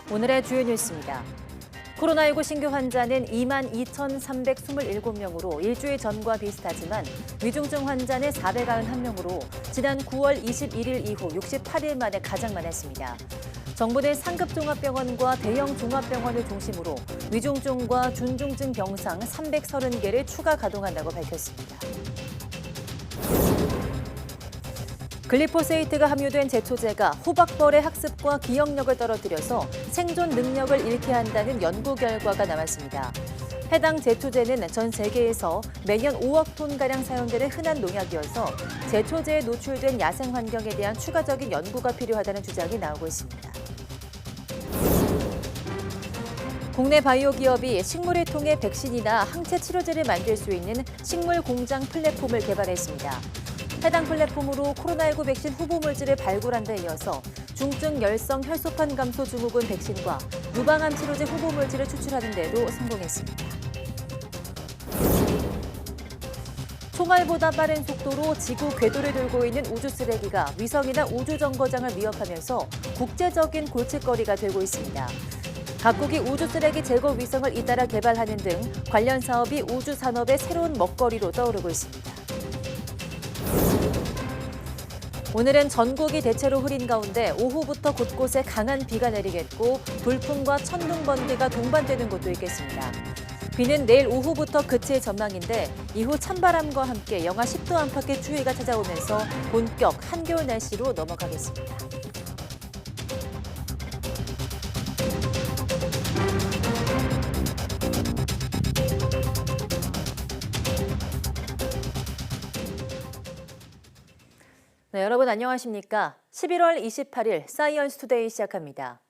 오늘의 주요 뉴스입니다. 코로나19 신규 환자는 22,327명으로 일주일 전과 비슷하지만 위중증 환자는 491명으로 지난 9월 21일 이후 68일 만에 가장 많았습니다. 정부는 상급 종합병원과 대형 종합병원을 중심으로 위중증과 준중증 병상 330개를 추가 가동한다고 밝혔습니다. 글리포세이트가 함유된 제초제가 호박벌의 학습과 기억력을 떨어뜨려서 생존 능력을 잃게 한다는 연구 결과가 나왔습니다. 해당 제초제는 전 세계에서 매년 5억 톤가량 사용되는 흔한 농약이어서 제초제에 노출된 야생 환경에 대한 추가적인 연구가 필요하다는 주장이 나오고 있습니다. 국내 바이오 기업이 식물을 통해 백신이나 항체 치료제를 만들 수 있는 식물 공장 플랫폼을 개발했습니다. 해당 플랫폼으로 코로나19 백신 후보 물질을 발굴한 데 이어서 중증 열성 혈소판 감소 증후군 백신과 유방암 치료제 후보 물질을 추출하는 데도 성공했습니다. 총알보다 빠른 속도로 지구 궤도를 돌고 있는 우주 쓰레기가 위성이나 우주 정거장을 위협하면서 국제적인 골칫거리가 되고 있습니다. 각국이 우주 쓰레기 제거 위성을 잇따라 개발하는 등 관련 사업이 우주 산업의 새로운 먹거리로 떠오르고 있습니다. 오늘은 전국이 대체로 흐린 가운데 오후부터 곳곳에 강한 비가 내리겠고 돌풍과 천둥, 번개가 동반되는 곳도 있겠습니다. 비는 내일 오후부터 그칠 전망인데 이후 찬바람과 함께 영하 10도 안팎의 추위가 찾아오면서 본격 한겨울 날씨로 넘어가겠습니다. 네, 여러분 안녕하십니까? 11월 28일 사이언스 투데이 시작합니다.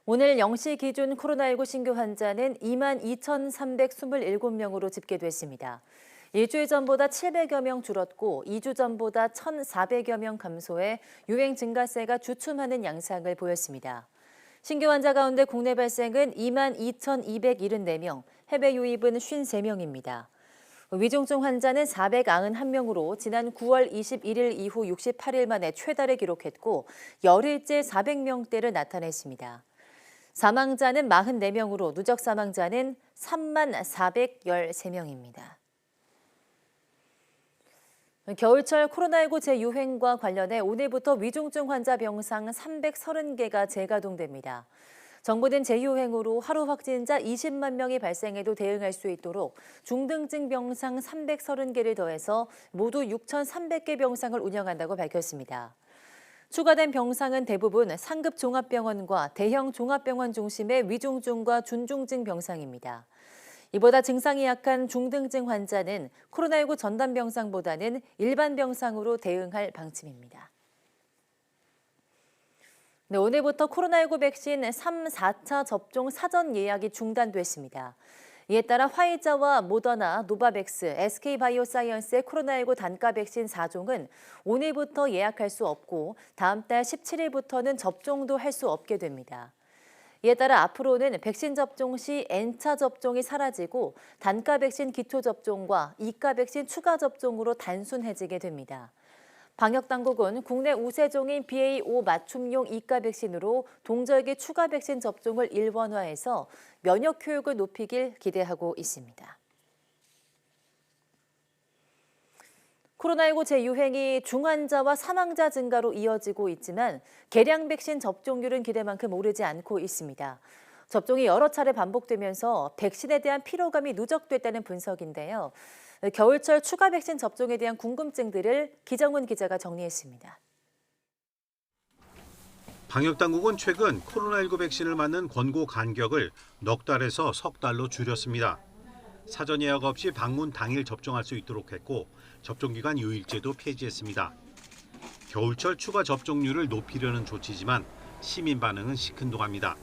오늘 0시 기준 코로나19 신규 환자는 22,327명으로 집계됐습니다. 일주일 전보다 700여 명 줄었고 2주 전보다 1,400여 명 감소해 유행 증가세가 주춤하는 양상을 보였습니다. 신규 환자 가운데 국내 발생은 22,274명, 해외 유입은 53명입니다. 위중증 환자는 491명으로 지난 9월 21일 이후 68일 만에 최다를 기록했고 열흘째 400명대를 나타냈습니다. 사망자는 44명으로 누적 사망자는 3413명입니다. 겨울철 코로나19 재유행과 관련해 오늘부터 위중증 환자 병상 330개가 재가동됩니다. 정부는 재유행으로 하루 확진자 20만 명이 발생해도 대응할 수 있도록 중등증 병상 330개를 더해서 모두 6,300개 병상을 운영한다고 밝혔습니다. 추가된 병상은 대부분 상급 종합병원과 대형 종합병원 중심의 위중증과 준중증 병상입니다. 이보다 증상이 약한 중등증 환자는 코로나19 전담 병상보다는 일반 병상으로 대응할 방침입니다. 네, 오늘부터 코로나19 백신 3, 4차 접종 사전 예약이 중단됐습니다. 이에 따라 화이자와 모더나, 노바백스, SK바이오사이언스의 코로나19 단가 백신 4종은 오늘부터 예약할 수 없고 다음 달 17일부터는 접종도 할 수 없게 됩니다. 이에 따라 앞으로는 백신 접종 시 N차 접종이 사라지고 단가 백신 기초 접종과 2가 백신 추가 접종으로 단순해지게 됩니다. 방역당국은 국내 우세종인 BA.5 맞춤용 2가 백신으로 동절기 추가 백신 접종을 일원화해서 면역 효율을 높이길 기대하고 있습니다. 코로나19 재유행이 중환자와 사망자 증가로 이어지고 있지만 개량 백신 접종률은 기대만큼 오르지 않고 있습니다. 접종이 여러 차례 반복되면서 백신에 대한 피로감이 누적됐다는 분석인데요. 겨울철 추가 백신 접종에 대한 궁금증들을 기정훈 기자가 정리했습니다. 방역당국은 최근 코로나19 백신을 맞는 권고 간격을 넉 달에서 석 달로 줄였습니다. 사전 예약 없이 방문 당일 접종할 수 있도록 했고 접종기간 유일제도 폐지했습니다. 겨울철 추가 접종률을 높이려는 조치지만 시민 반응은 시큰둥합니다.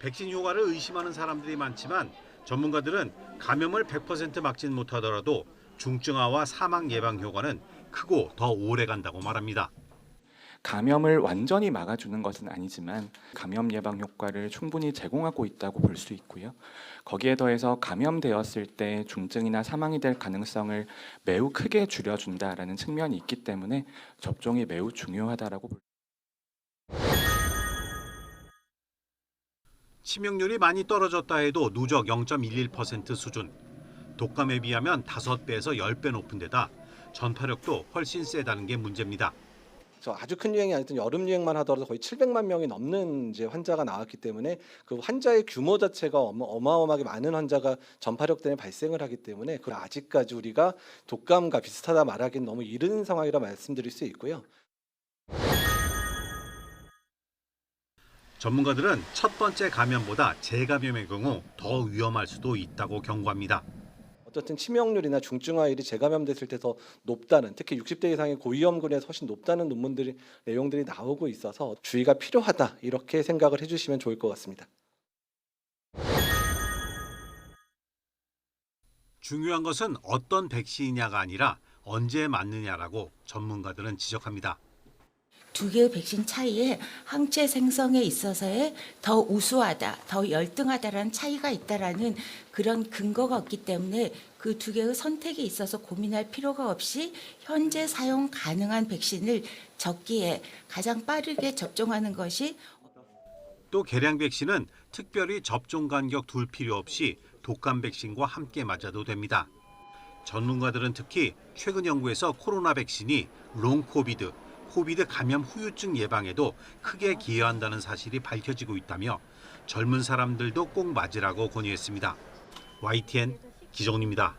백신 효과를 의심하는 사람들이 많지만 전문가들은 감염을 100% 막진 못하더라도 중증화와 사망 예방 효과는 크고 더 오래 간다고 말합니다. 감염을 완전히 막아주는 것은 아니지만 감염 예방 효과를 충분히 제공하고 있다고 볼 수 있고요. 거기에 더해서 감염되었을 때 중증이나 사망이 될 가능성을 매우 크게 줄여준다라는 측면이 있기 때문에 접종이 매우 중요하다라고 볼 수 있습니다. 치명률이 많이 떨어졌다 해도 누적 0.11% 수준. 독감에 비하면 5배에서 10배 높은 데다 전파력도 훨씬 세다는 게 문제입니다. 아주 큰 유행이 아니던 여름 유행만 하더라도 거의 700만 명이 넘는 이제 환자가 나왔기 때문에 그 환자의 규모 자체가 어마어마하게 많은 환자가 전파력 때문에 발생을 하기 때문에 그 아직까지 우리가 독감과 비슷하다 말하기는 너무 이른 상황이라 말씀드릴 수 있고요. 전문가들은 첫 번째 감염보다 재감염의 경우 더 위험할 수도 있다고 경고합니다. 어쨌든 치명률이나 중증화율이 재감염됐을 때 더 높다는, 특히 60대 이상의 고위험군에서 훨씬 높다는 내용들이 나오고 있어서 주의가 필요하다, 이렇게 생각을 해주시면 좋을 것 같습니다. 중요한 것은 어떤 백신이냐가 아니라 언제 맞느냐라고 전문가들은 지적합니다. 두 개의 백신 차이에 항체 생성에 있어서의 더 우수하다, 더 열등하다라는 차이가 있다라는 그런 근거가 없기 때문에 그 두 개의 선택에 있어서 고민할 필요가 없이 현재 사용 가능한 백신을 적기에 가장 빠르게 접종하는 것이. 또 개량 백신은 특별히 접종 간격 둘 필요 없이 독감 백신과 함께 맞아도 됩니다. 전문가들은 특히 최근 연구에서 코로나 백신이 롱 코비드 감염 후유증 예방에도 크게 기여한다는 사실이 밝혀지고 있다며 젊은 사람들도 꼭 맞으라고 권유했습니다. YTN 기정훈입니다.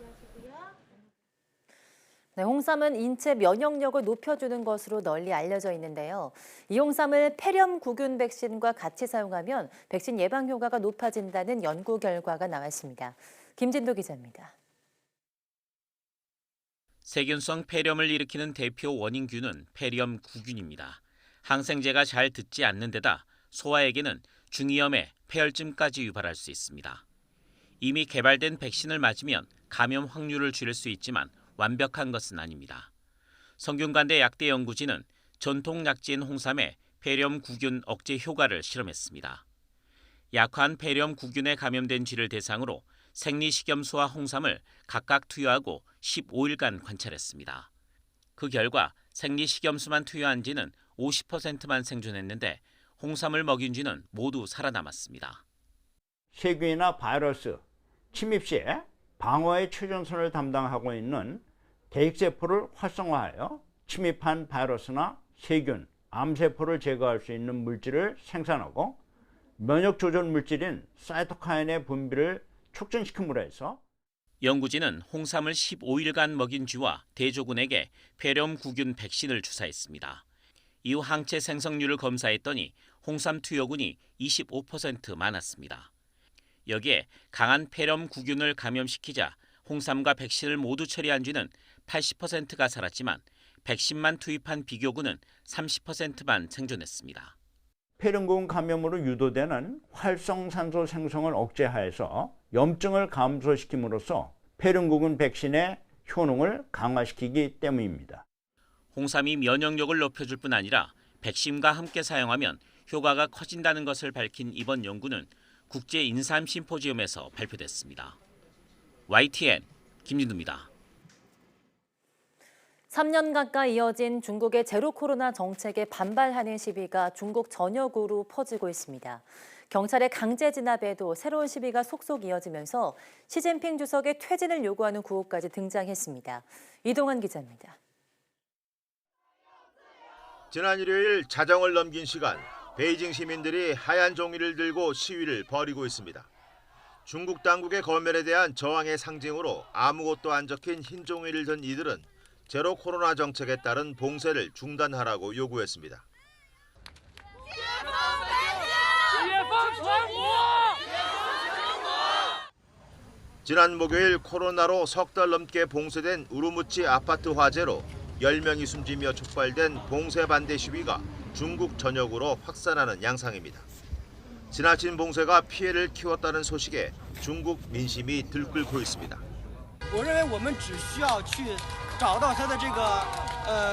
네, 홍삼은 인체 면역력을 높여주는 것으로 널리 알려져 있는데요. 이 홍삼을 폐렴구균 백신과 같이 사용하면 백신 예방 효과가 높아진다는 연구 결과가 나왔습니다. 김진도 기자입니다. 세균성 폐렴을 일으키는 대표 원인균은 폐렴구균입니다. 항생제가 잘 듣지 않는 데다 소아에게는 중이염에 폐혈증까지 유발할 수 있습니다. 이미 개발된 백신을 맞으면 감염 확률을 줄일 수 있지만 완벽한 것은 아닙니다. 성균관대 약대 연구진은 전통 약재인 홍삼의 폐렴구균 억제 효과를 실험했습니다. 약한 폐렴구균에 감염된 쥐를 대상으로 생리식염수와 홍삼을 각각 투여하고 15일간 관찰했습니다. 그 결과 생리식염수만 투여한 쥐는 50%만 생존했는데 홍삼을 먹인 쥐는 모두 살아남았습니다. 세균이나 바이러스 침입 시에 방어의 최전선을 담당하고 있는 대익세포를 활성화하여 침입한 바이러스나 세균, 암세포를 제거할 수 있는 물질을 생산하고 면역 조절 물질인 사이토카인의 분비를 촉진시킴으로 해서 연구진은 홍삼을 15일간 먹인 쥐와 대조군에게 폐렴구균 백신을 주사했습니다. 이후 항체 생성률을 검사했더니 홍삼 투여군이 25% 많았습니다. 여기에 강한 폐렴구균을 감염시키자 홍삼과 백신을 모두 처리한 쥐는 80%가 살았지만 백신만 투입한 비교군은 30%만 생존했습니다. 폐렴구균 감염으로 유도되는 활성산소 생성을 억제하여서 염증을 감소시킴으로써 폐렴구균 백신의 효능을 강화시키기 때문입니다. 홍삼이 면역력을 높여줄 뿐 아니라 백신과 함께 사용하면 효과가 커진다는 것을 밝힌 이번 연구는 국제 인삼 심포지엄에서 발표됐습니다. YTN 김진두입니다. 3년 가까이 이어진 중국의 제로 코로나 정책에 반발하는 시위가 중국 전역으로 퍼지고 있습니다. 경찰의 강제 진압에도 새로운 시위가 속속 이어지면서 시진핑 주석의 퇴진을 요구하는 구호까지 등장했습니다. 이동환 기자입니다. 지난 일요일 자정을 넘긴 시간, 베이징 시민들이 하얀 종이를 들고 시위를 벌이고 있습니다. 중국 당국의 검열에 대한 저항의 상징으로 아무것도 안 적힌 흰 종이를 든 이들은 제로 코로나 정책에 따른 봉쇄를 중단하라고 요구했습니다. 지난 목요일 코로나로 석 달 넘게 봉쇄된 우르무치 아파트 화재로 10명이 숨지며 촉발된 봉쇄 반대 시위가 중국 전역으로 확산하는 양상입니다. 지나친 봉쇄가 피해를 키웠다는 소식에 중국 민심이 들끓고 있습니다. 我认为我们只需要去找到它的这个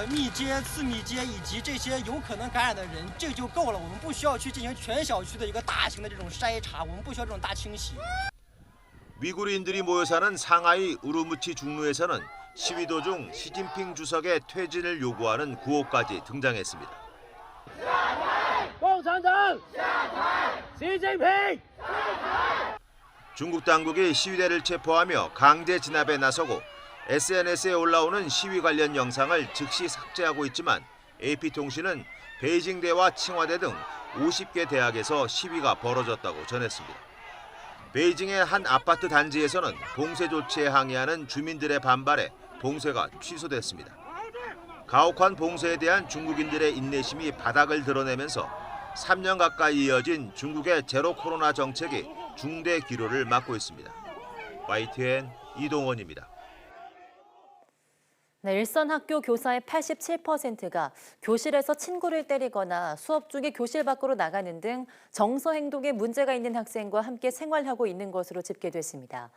密接、次密接以及这些有可能感染的人，这就够了。我们不需要去进行全小区的一个大型的这种筛查，我们不需要这种大清洗。 위구르인들이 모여 사는 상하이 우르무치 중루에서는 시위 도중 시진핑 주석의 퇴진을 요구하는 구호까지 등장했습니다. 중국 당국이 시위대를 체포하며 강제 진압에 나서고 SNS에 올라오는 시위 관련 영상을 즉시 삭제하고 있지만 AP통신은 베이징대와 칭화대 등 50개 대학에서 시위가 벌어졌다고 전했습니다. 베이징의 한 아파트 단지에서는 봉쇄 조치에 항의하는 주민들의 반발에 봉쇄가 취소됐습니다. 가혹한 봉쇄에 대한 중국인들의 인내심이 바닥을 드러내면서 3년 가까이 이어진 중국의 제로 코로나 정책이 중대 기로를 맞고 있습니다. YTN 이동원입니다. 네, 일선 학교 교사의 87%가 교실에서 친구를 때리거나 수업 중에 교실 밖으로 나가는 등 정서 행동에 문제가 있는 학생과 함께 생활하고 있는 것으로 집계됐습니다.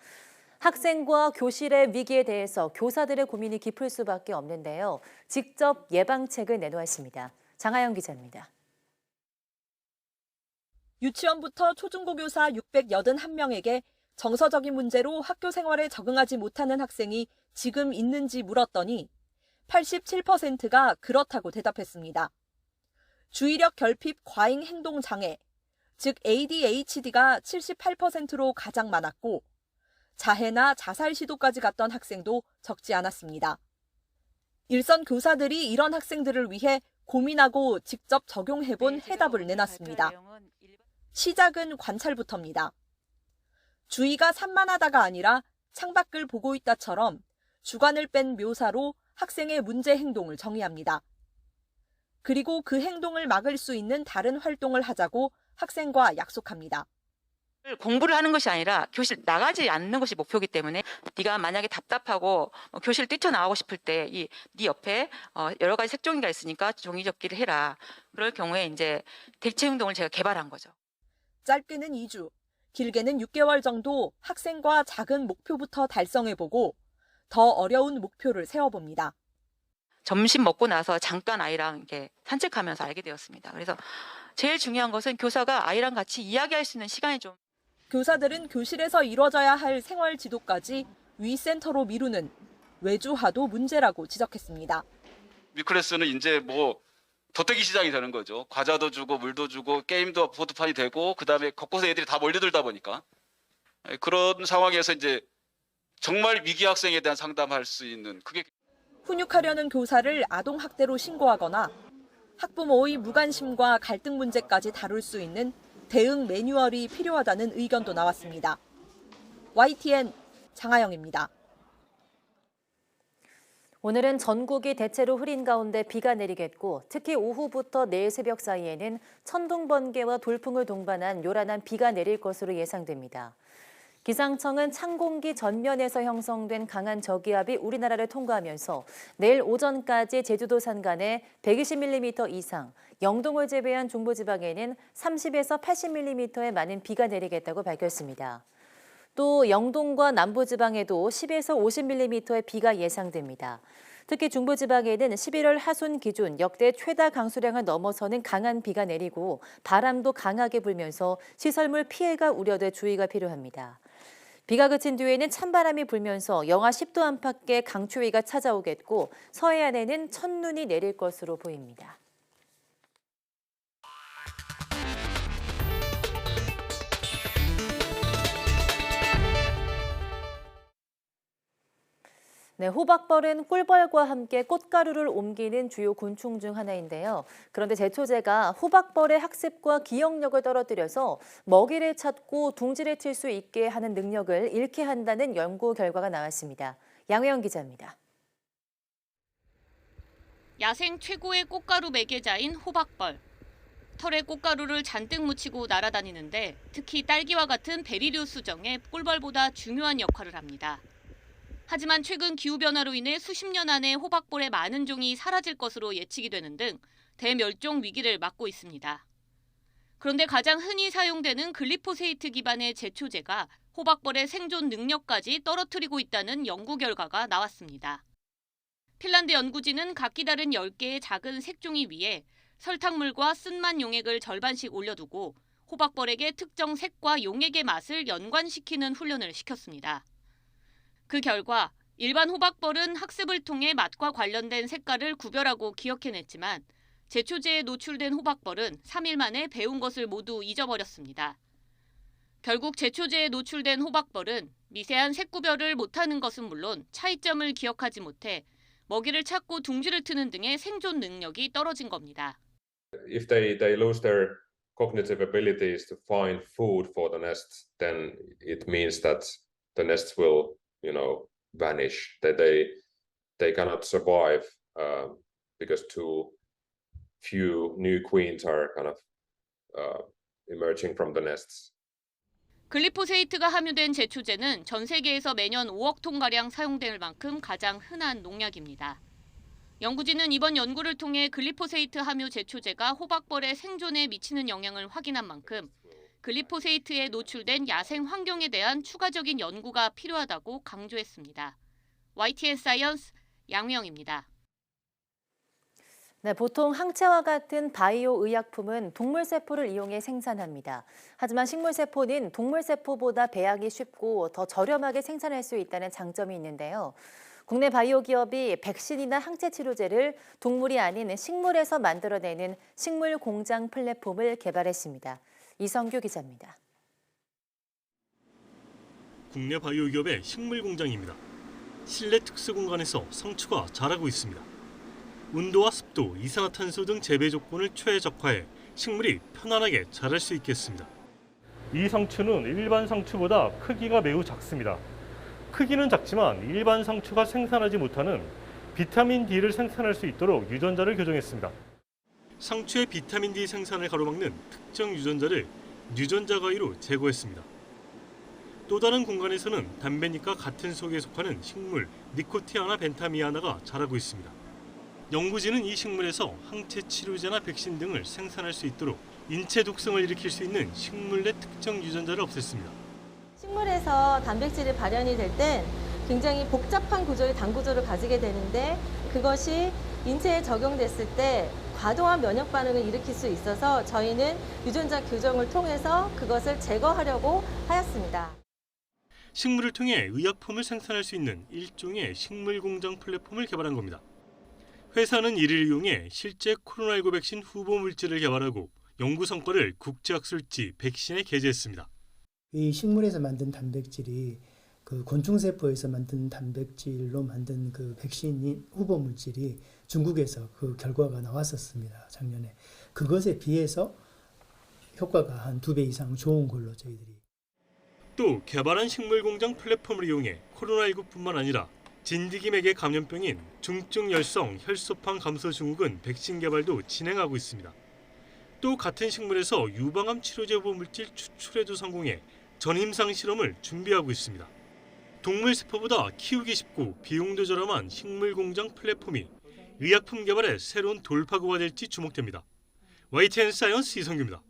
학생과 교실의 위기에 대해서 교사들의 고민이 깊을 수밖에 없는데요. 직접 예방책을 내놓았습니다. 장하영 기자입니다. 유치원부터 초중고 교사 681명에게 정서적인 문제로 학교 생활에 적응하지 못하는 학생이 지금 있는지 물었더니 87%가 그렇다고 대답했습니다. 주의력 결핍 과잉 행동 장애, 즉 ADHD가 78%로 가장 많았고 자해나 자살 시도까지 갔던 학생도 적지 않았습니다. 일선 교사들이 이런 학생들을 위해 고민하고 직접 적용해본 해답을 내놨습니다. 시작은 관찰부터입니다. 주의가 산만하다가 아니라 창밖을 보고 있다처럼 주관을 뺀 묘사로 학생의 문제 행동을 정의합니다. 그리고 그 행동을 막을 수 있는 다른 활동을 하자고 학생과 약속합니다. 공부를 하는 것이 아니라 교실 나가지 않는 것이 목표이기 때문에 네가 만약에 답답하고 교실 뛰쳐나가고 싶을 때 네 옆에 여러 가지 색종이가 있으니까 종이접기를 해라. 그럴 경우에 이제 대체 행동을 제가 개발한 거죠. 짧게는 2주, 길게는 6개월 정도 학생과 작은 목표부터 달성해보고 더 어려운 목표를 세워봅니다. 점심 먹고 나서 잠깐 아이랑 이렇게 산책하면서 알게 되었습니다. 그래서 제일 중요한 것은 교사가 아이랑 같이 이야기할 수 있는 시간이 좀. 교사들은 교실에서 이뤄져야 할 생활 지도까지 위센터로 미루는 외주화도 문제라고 지적했습니다. 위클래스는 이제 뭐 덧대기 시장이 되는 거죠. 과자도 주고 물도 주고 게임도 보드판이 되고 그다음에 곳곳에 애들이 다 몰려들다 보니까 그런 상황에서 이제 정말 위기 학생에 대한 상담할 수 있는 그게 훈육하려는 교사를 아동학대로 신고하거나 학부모의 무관심과 갈등 문제까지 다룰 수 있는 대응 매뉴얼이 필요하다는 의견도 나왔습니다. YTN 장하영입니다. 오늘은 전국이 대체로 흐린 가운데 비가 내리겠고 특히 오후부터 내일 새벽 사이에는 천둥, 번개와 돌풍을 동반한 요란한 비가 내릴 것으로 예상됩니다. 기상청은 찬 공기 전면에서 형성된 강한 저기압이 우리나라를 통과하면서 내일 오전까지 제주도 산간에 120mm 이상, 영동을 제외한 중부지방에는 30에서 80mm의 많은 비가 내리겠다고 밝혔습니다. 또 영동과 남부지방에도 10에서 50mm의 비가 예상됩니다. 특히 중부지방에는 11월 하순 기준 역대 최다 강수량을 넘어서는 강한 비가 내리고 바람도 강하게 불면서 시설물 피해가 우려돼 주의가 필요합니다. 비가 그친 뒤에는 찬바람이 불면서 영하 10도 안팎의 강추위가 찾아오겠고 서해안에는 첫눈이 내릴 것으로 보입니다. 네, 호박벌은 꿀벌과 함께 꽃가루를 옮기는 주요 곤충 중 하나인데요. 그런데 제초제가 호박벌의 학습과 기억력을 떨어뜨려서 먹이를 찾고 둥지를 칠 수 있게 하는 능력을 잃게 한다는 연구 결과가 나왔습니다. 양혜영 기자입니다. 야생 최고의 꽃가루 매개자인 호박벌. 털에 꽃가루를 잔뜩 묻히고 날아다니는데 특히 딸기와 같은 베리류 수정에 꿀벌보다 중요한 역할을 합니다. 하지만 최근 기후변화로 인해 수십 년 안에 호박벌의 많은 종이 사라질 것으로 예측이 되는 등 대멸종 위기를 맞고 있습니다. 그런데 가장 흔히 사용되는 글리포세이트 기반의 제초제가 호박벌의 생존 능력까지 떨어뜨리고 있다는 연구 결과가 나왔습니다. 핀란드 연구진은 각기 다른 10개의 작은 색종이 위에 설탕물과 쓴맛 용액을 절반씩 올려두고 호박벌에게 특정 색과 용액의 맛을 연관시키는 훈련을 시켰습니다. 그 결과 일반 호박벌은 학습을 통해 맛과 관련된 색깔을 구별하고 기억해냈지만 제초제에 노출된 호박벌은 3일 만에 배운 것을 모두 잊어버렸습니다. 결국 제초제에 노출된 호박벌은 미세한 색 구별을 못하는 것은 물론 차이점을 기억하지 못해 먹이를 찾고 둥지를 트는 등의 생존 능력이 떨어진 겁니다. If they lose their cognitive abilities to find food for the nests, then it means that the nests will, vanish. That they cannot survive because too few new queens are kind of emerging from the nests. 글리포세이트가 함유된 제초제는 전 세계에서 매년 5억 톤가량 사용될 만큼 가장 흔한 농약입니다. 연구진은 이번 연구를 통해 글리포세이트 함유 제초제가 호박벌의 생존에 미치는 영향을 확인한 만큼 글리포세이트에 노출된 야생 환경에 대한 추가적인 연구가 필요하다고 강조했습니다. YTN 사이언스 양우영입니다. 네, 보통 항체와 같은 바이오 의약품은 동물 세포를 이용해 생산합니다. 하지만 식물 세포는 동물 세포보다 배양이 쉽고 더 저렴하게 생산할 수 있다는 장점이 있는데요. 국내 바이오 기업이 백신이나 항체 치료제를 동물이 아닌 식물에서 만들어내는 식물 공장 플랫폼을 개발했습니다. 이성규 기자입니다. 국내 바이오 기업의 식물 공장입니다. 실내 특수 공간에서 상추가 자라고 있습니다. 온도와 습도, 이산화탄소 등 재배 조건을 최적화해 식물이 편안하게 자랄 수 있겠습니다. 이 상추는 일반 상추보다 크기가 매우 작습니다. 크기는 작지만 일반 상추가 생산하지 못하는 비타민 D를 생산할 수 있도록 유전자를 교정했습니다. 상추의 비타민 D 생산을 가로막는 특정 유전자를 유전자 가위로 제거했습니다. 또 다른 공간에서는 담배잎과 같은 속에 속하는 식물 니코티아나 벤타미아나가 자라고 있습니다. 연구진은 이 식물에서 항체 치료제나 백신 등을 생산할 수 있도록 인체 독성을 일으킬 수 있는 식물 내 특정 유전자를 없앴습니다. 식물에서 단백질이 발현이 될 땐 굉장히 복잡한 구조의 당 구조를 가지게 되는데 그것이 인체에 적용됐을 때 과도한 면역 반응을 일으킬 수 있어서 저희는 유전자 교정을 통해서 그것을 제거하려고 하였습니다. 식물을 통해 의약품을 생산할 수 있는 일종의 식물 공장 플랫폼을 개발한 겁니다. 회사는 이를 이용해 실제 코로나19 백신 후보 물질을 개발하고 연구 성과를 국제학술지 백신에 게재했습니다. 이 식물에서 만든 단백질이 그 곤충세포에서 만든 단백질로 만든 그 백신 후보 물질이 중국에서 그 결과가 나왔었습니다. 작년에. 그것에 비해서 효과가 한 2배 이상 좋은 걸로 저희들이. 또 개발한 식물 공장 플랫폼을 이용해 코로나19뿐만 아니라 진드기맥의 감염병인 중증열성 혈소판 감소 증후군 백신 개발도 진행하고 있습니다. 또 같은 식물에서 유방암 치료제 후보 물질 추출에도 성공해 전임상 실험을 준비하고 있습니다. 동물 세포보다 키우기 쉽고 비용도 저렴한 식물 공장 플랫폼이 의약품 개발의 새로운 돌파구가 될지 주목됩니다. YTN 사이언스 이성규입니다.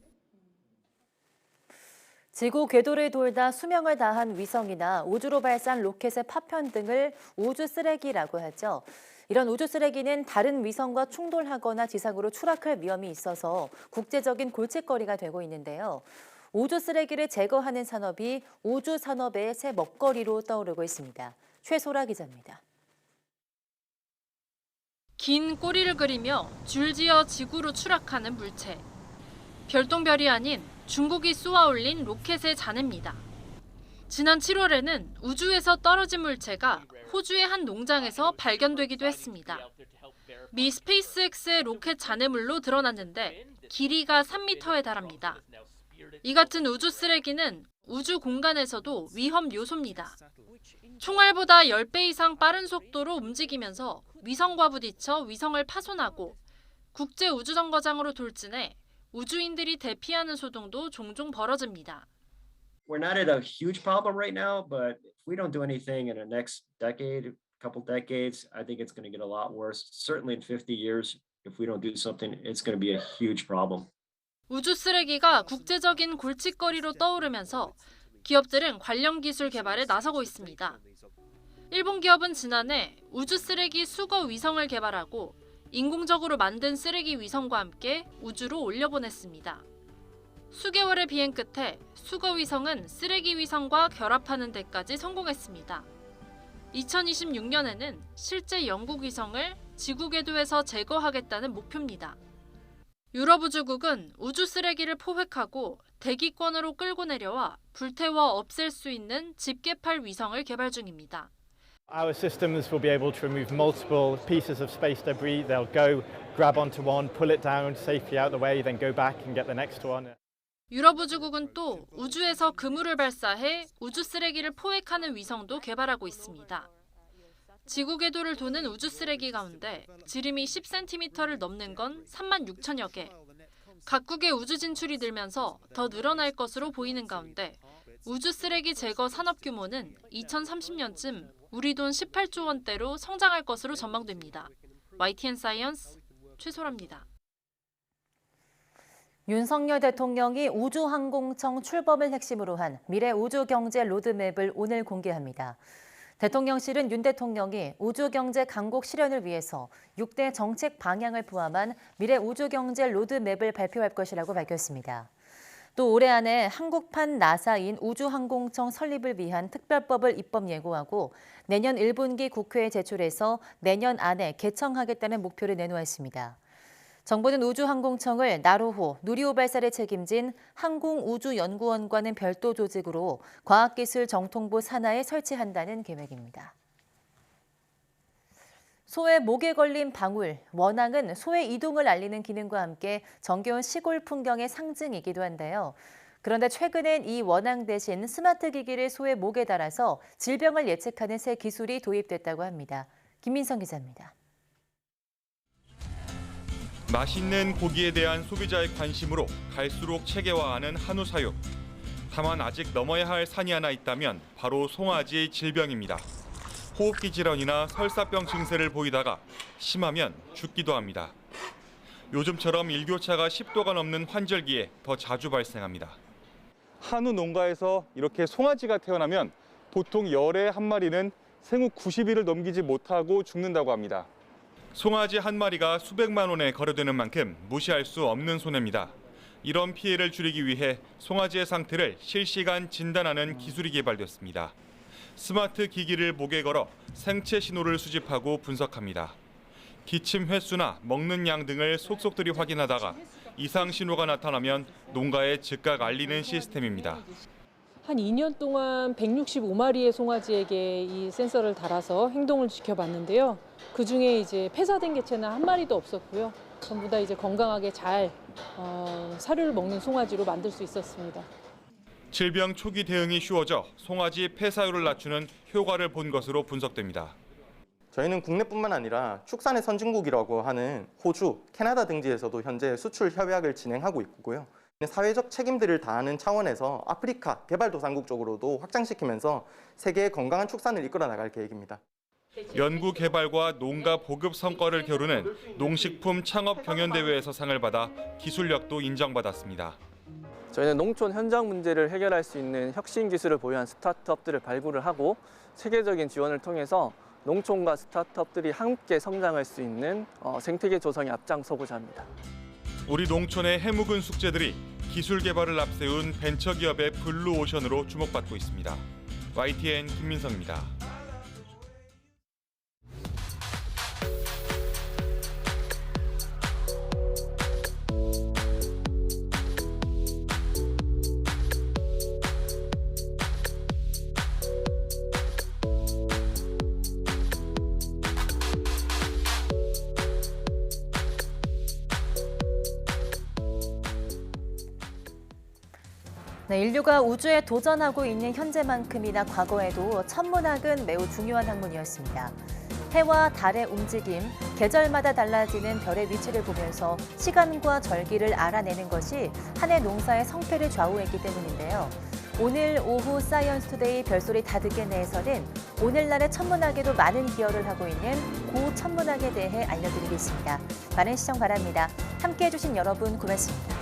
지구 궤도를 돌다 수명을 다한 위성이나 우주로 발사한 로켓의 파편 등을 우주 쓰레기라고 하죠. 이런 우주 쓰레기는 다른 위성과 충돌하거나 지상으로 추락할 위험이 있어서 국제적인 골칫거리가 되고 있는데요. 우주 쓰레기를 제거하는 산업이 우주 산업의 새 먹거리로 떠오르고 있습니다. 최소라 기자입니다. 긴 꼬리를 그리며 줄지어 지구로 추락하는 물체. 별똥별이 아닌 중국이 쏘아 올린 로켓의 잔해입니다. 지난 7월에는 우주에서 떨어진 물체가 호주의 한 농장에서 발견되기도 했습니다. 미 스페이스X의 로켓 잔해물로 드러났는데 길이가 3m에 달합니다. 이 같은 우주 쓰레기는 우주 공간에서도 위험 요소입니다. 총알보다 10배 이상 빠른 속도로 움직이면서 위성과 부딪혀 위성을 파손하고 국제 우주정거장으로 돌진해 우주인들이 대피하는 소동도 종종 벌어집니다. We're not at a huge problem right now, but if we don't do anything in the next decade, couple decades, I think it's going to get a lot worse. Certainly in 50 years, if we don't do something, it's going to be a huge problem. 우주 쓰레기가 국제적인 골칫거리로 떠오르면서 기업들은 관련 기술 개발에 나서고 있습니다. 일본 기업은 지난해 우주 쓰레기 수거 위성을 개발하고 인공적으로 만든 쓰레기 위성과 함께 우주로 올려보냈습니다. 수개월의 비행 끝에 수거 위성은 쓰레기 위성과 결합하는 데까지 성공했습니다. 2026년에는 실제 영국 위성을 지구 궤도에서 제거하겠다는 목표입니다. 유럽우주국은 우주 쓰레기를 포획하고 대기권으로 끌고 내려와 불태워 없앨 수 있는 집게팔 위성을 개발 중입니다. Our systems will be able to remove multiple pieces of space debris. They'll go, grab onto one, pull it down safely out the way, then go back and get the next one. 유럽우주국은 또 우주에서 그물을 발사해 우주 쓰레기를 포획하는 위성도 개발하고 있습니다. 지구 궤도를 도는 우주 쓰레기 가운데 지름이 10cm를 넘는 건 36,000여 개. 각국의 우주 진출이 늘면서 더 늘어날 것으로 보이는 가운데 우주 쓰레기 제거 산업 규모는 2030년쯤 우리 돈 18조 원대로 성장할 것으로 전망됩니다. YTN 사이언스 최소라입니다. 윤석열 대통령이 우주항공청 출범을 핵심으로 한 미래 우주경제 로드맵을 오늘 공개합니다. 대통령실은 윤 대통령이 우주경제 강국 실현을 위해서 6대 정책 방향을 포함한 미래 우주경제 로드맵을 발표할 것이라고 밝혔습니다. 또 올해 안에 한국판 나사인 우주항공청 설립을 위한 특별법을 입법 예고하고 내년 1분기 국회에 제출해서 내년 안에 개청하겠다는 목표를 내놓았습니다. 정부는 우주항공청을 나로호, 누리호 발사를 책임진 항공우주연구원과는 별도 조직으로 과학기술 정통부 산하에 설치한다는 계획입니다. 소의 목에 걸린 방울, 원앙은 소의 이동을 알리는 기능과 함께 정겨운 시골 풍경의 상징이기도 한데요. 그런데 최근엔 이 원앙 대신 스마트 기기를 소의 목에 달아서 질병을 예측하는 새 기술이 도입됐다고 합니다. 김민성 기자입니다. 맛있는 고기에 대한 소비자의 관심으로 갈수록 체계화하는 한우 사육. 다만 아직 넘어야 할 산이 하나 있다면 바로 송아지 질병입니다. 호흡기 질환이나 설사병 증세를 보이다가 심하면 죽기도 합니다. 요즘처럼 일교차가 10도가 넘는 환절기에 더 자주 발생합니다. 한우 농가에서 이렇게 송아지가 태어나면 보통 열에 한 마리는 생후 90일을 넘기지 못하고 죽는다고 합니다. 송아지 한 마리가 수백만 원에 거래되는 만큼 무시할 수 없는 손해입니다. 이런 피해를 줄이기 위해 송아지의 상태를 실시간 진단하는 기술이 개발됐습니다. 스마트 기기를 목에 걸어 생체 신호를 수집하고 분석합니다. 기침 횟수나 먹는 양 등을 속속들이 확인하다가 이상 신호가 나타나면 농가에 즉각 알리는 시스템입니다. 한 2년 동안 165마리의 송아지에게 이 센서를 달아서 행동을 지켜봤는데요. 그중에 이제 폐사된 개체는 한 마리도 없었고요. 전부 다 이제 건강하게 잘 사료를 먹는 송아지로 만들 수 있었습니다. 질병 초기 대응이 쉬워져 송아지 폐사율을 낮추는 효과를 본 것으로 분석됩니다. 저희는 국내뿐만 아니라 축산의 선진국이라고 하는 호주, 캐나다 등지에서도 현재 수출 협약을 진행하고 있고요. 사회적 책임들을 다하는 차원에서 아프리카 개발도상국 쪽으로도 확장시키면서 세계의 건강한 축산을 이끌어 나갈 계획입니다. 연구 개발과 농가 보급 성과를 겨루는 농식품 창업 경연대회에서 상을 받아 기술력도 인정받았습니다. 저희는 농촌 현장 문제를 해결할 수 있는 혁신 기술을 보유한 스타트업들을 발굴을 하고 세계적인 지원을 통해서 농촌과 스타트업들이 함께 성장할 수 있는 생태계 조성에 앞장서고자 합니다. 우리 농촌의 해묵은 숙제들이 기술 개발을 앞세운 벤처기업의 블루오션으로 주목받고 있습니다. YTN 김민성입니다. 네, 인류가 우주에 도전하고 있는 현재만큼이나 과거에도 천문학은 매우 중요한 학문이었습니다. 해와 달의 움직임, 계절마다 달라지는 별의 위치를 보면서 시간과 절기를 알아내는 것이 한 해 농사의 성패를 좌우했기 때문인데요. 오늘 오후 사이언스 투데이 별소리 다 듣겠네에서는 오늘날의 천문학에도 많은 기여를 하고 있는 고천문학에 대해 알려드리겠습니다. 많은 시청 바랍니다. 함께해 주신 여러분 고맙습니다.